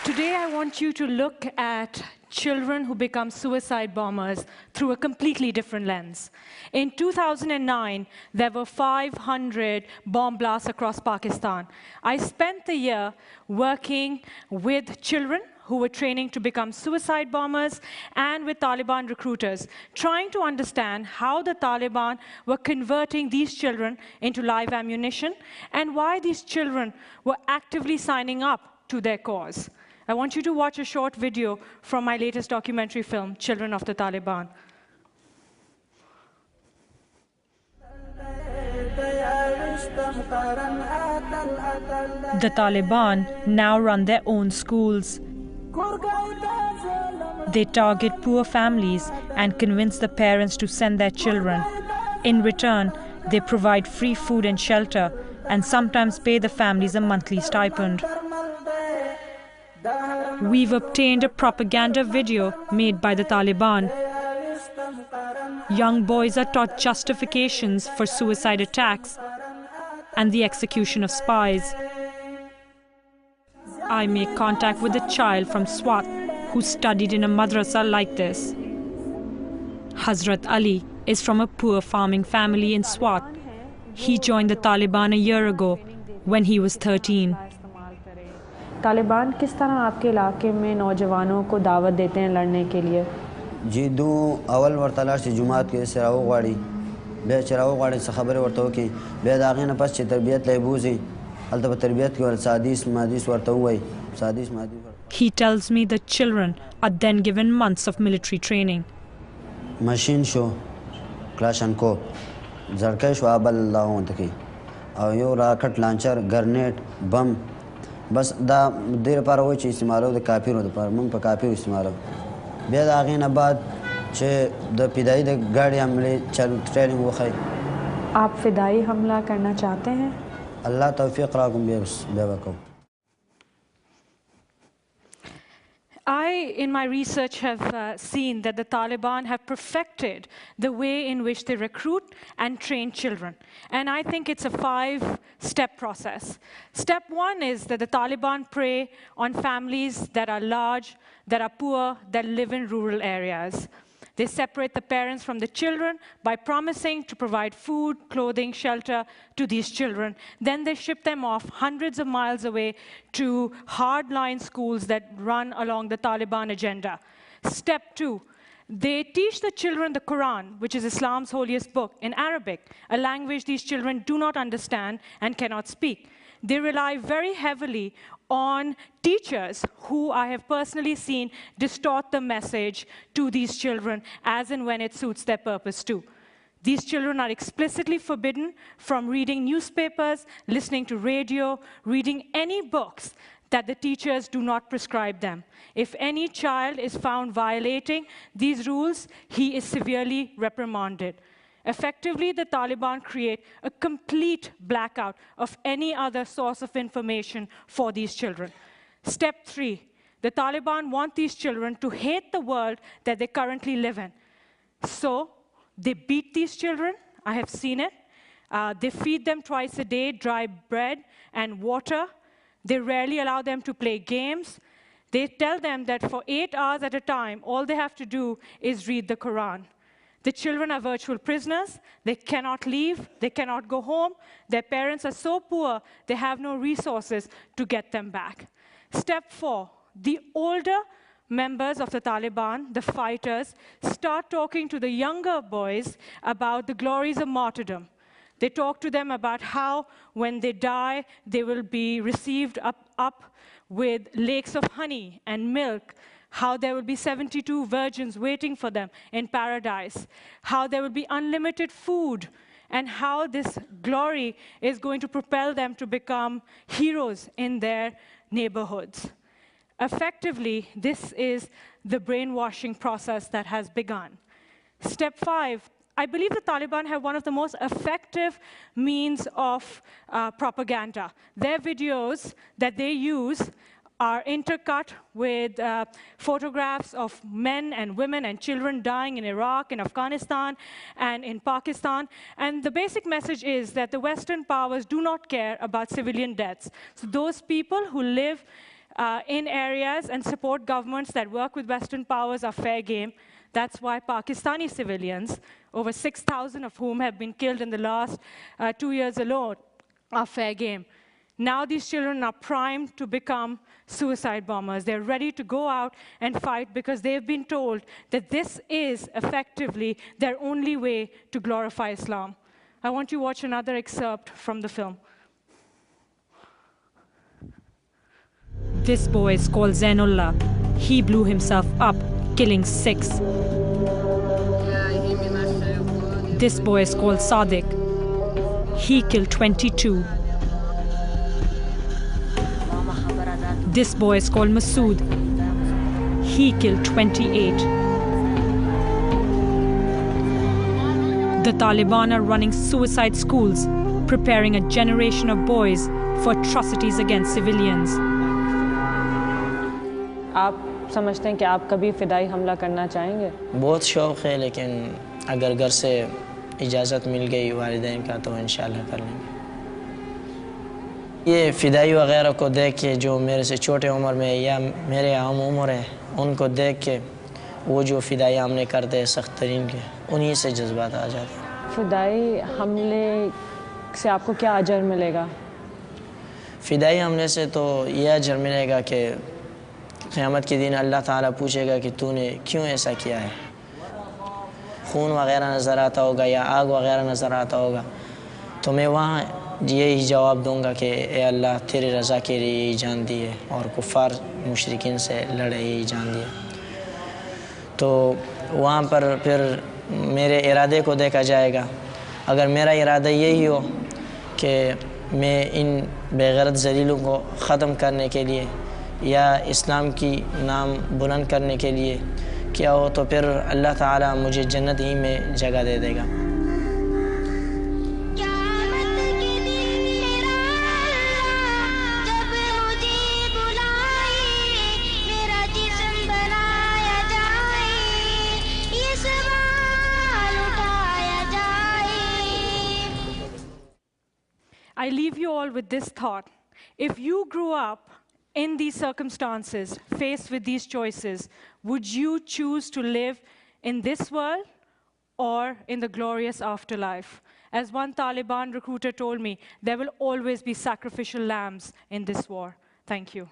Today, I want you to look at children who become suicide bombers through a completely different lens. In 2009, there were 500 bomb blasts across Pakistan. I spent the year working with children who were training to become suicide bombers and with Taliban recruiters, trying to understand how the Taliban were converting these children into live ammunition and why these children were actively signing up to their cause. I want you to watch a short video from my latest documentary film, Children of the Taliban. The Taliban now run their own schools. They target poor families and convince the parents to send their children. In return, they provide free food and shelter and sometimes pay the families a monthly stipend. We've obtained a propaganda video made by the Taliban. Young boys are taught justifications for suicide attacks and the execution of spies. I make contact with a child from Swat who studied in a madrasa like this. Hazrat Ali is from a poor farming family in Swat. He joined the Taliban a year ago when he was 13. Taliban किस तरह आपके इलाके में नौजवानों को दावत देते हैं लड़ने के लिए? जी दो अवल वर्तला से जुमात के सराव गाड़ी बे चराव गाड़ी से खबर वर्तो की बे दागे न पस तरबियत लेबूजी अलतब तरबियत के सादिस मादिस वर्तो हुई सादिस मादिस. He tells me the children are then given months of military training. Machine show Klashenko Zarkai शो अबल लाओं तकी और यो रॉकेट लॉन्चर ग्रेनेड बम बस दा देर पर वो चीज़ इस्तेमाल हो तो काफ़ी होता पर मुंग पर काफ़ी इस्तेमाल हो बेद आगे न बाद चे द पिदाई द गाड़ी हमले चल ट्रेनिंग वो खाई. आप फिदाई हमला करना चाहते हैं? अल्लाह तौफीक राकुम बेवकूफ़. I, in my research, have seen that the Taliban have perfected the way in which they recruit and train children. And I think it's a 5-step process. Step 1 is that the Taliban prey on families that are large, that are poor, that live in rural areas. They separate the parents from the children by promising to provide food, clothing, shelter to these children. Then they ship them off hundreds of miles away to hardline schools that run along the Taliban agenda. Step 2, they teach the children the Quran, which is Islam's holiest book, in Arabic, a language these children do not understand and cannot speak. They rely very heavily on teachers who I have personally seen distort the message to these children as and when it suits their purpose too. These children are explicitly forbidden from reading newspapers, listening to radio, reading any books that the teachers do not prescribe them. If any child is found violating these rules, he is severely reprimanded. Effectively, the Taliban create a complete blackout of any other source of information for these children. Step 3, the Taliban want these children to hate the world that they currently live in. So they beat these children. I have seen it. They feed them twice a day dry bread and water. They rarely allow them to play games. They tell them that for 8 hours at a time, all they have to do is read the Quran. The children are virtual prisoners. They cannot leave. They cannot go home. Their parents are so poor, they have no resources to get them back. Step 4, the older members of the Taliban, the fighters, start talking to the younger boys about the glories of martyrdom. They talk to them about how, when they die, they will be received up with lakes of honey and milk, how there will be 72 virgins waiting for them in paradise, how there will be unlimited food, and how this glory is going to propel them to become heroes in their neighborhoods. Effectively, this is the brainwashing process that has begun. Step 5, I believe the Taliban have one of the most effective means of propaganda. Their videos that they use are intercut with photographs of men and women and children dying in Iraq, in Afghanistan, and in Pakistan. And the basic message is that the Western powers do not care about civilian deaths. So those people who live in areas and support governments that work with Western powers are fair game. That's why Pakistani civilians, over 6,000 of whom have been killed in the last 2 years alone, are fair game. Now these children are primed to become suicide bombers. They're ready to go out and fight because they've been told that this is effectively their only way to glorify Islam. I want you to watch another excerpt from the film. This boy is called Zainullah. He blew himself up, killing 6. This boy is called Sadiq. He killed 22. This boy is called Masood. He killed 28. The Taliban are running suicide schools, preparing a generation of boys for atrocities against civilians. आप समझते हैं कि आप कभी फ़िदाई हमला करना चाहेंगे? बहुत शौक़ है, लेकिन अगर घर से इजाज़त मिल गई वालिदैन का तो इंशाल्लाह कर लेंगे। ये फ़िदाई वग़ैरह को देख के जो मेरे से छोटे उम्र में या मेरे आम उम्र है, उनको देख के वो जो फ़िदाई हमले करते हैं सख्त तरीन के, उन्हीं से जज्बात आ जाते हैं। फ़िदाई हमले से आपको क्या अजर मिलेगा? फ़िदाई हमले से तो ये अजर मिलेगा कि क़यामत के दिन अल्लाह ताला पूछेगा कि तूने क्यों ऐसा किया है। खून वग़ैरह नज़र आता होगा या आग वग़ैरह नज़र आता होगा, तो मैं वहाँ यही जवाब दूंगा कि ए अल्लाह तेरी रज़ा के लिए यही जान दी है और कुफ़ार मुशरिकीन से लड़े यही जान दिया। तो वहाँ पर फिर मेरे इरादे को देखा जाएगा। अगर मेरा इरादा यही हो कि मैं इन बेगैरत ज़लीलों को ख़त्म करने के लिए या इस्लाम की नाम बुलंद करने के लिए क्या हो, तो फिर अल्लाह ताला मुझे जन्नत ही में जगह दे देगा। I leave you all with this thought. If you grew up in these circumstances, faced with these choices, would you choose to live in this world or in the glorious afterlife? As one Taliban recruiter told me, there will always be sacrificial lambs in this war. Thank you.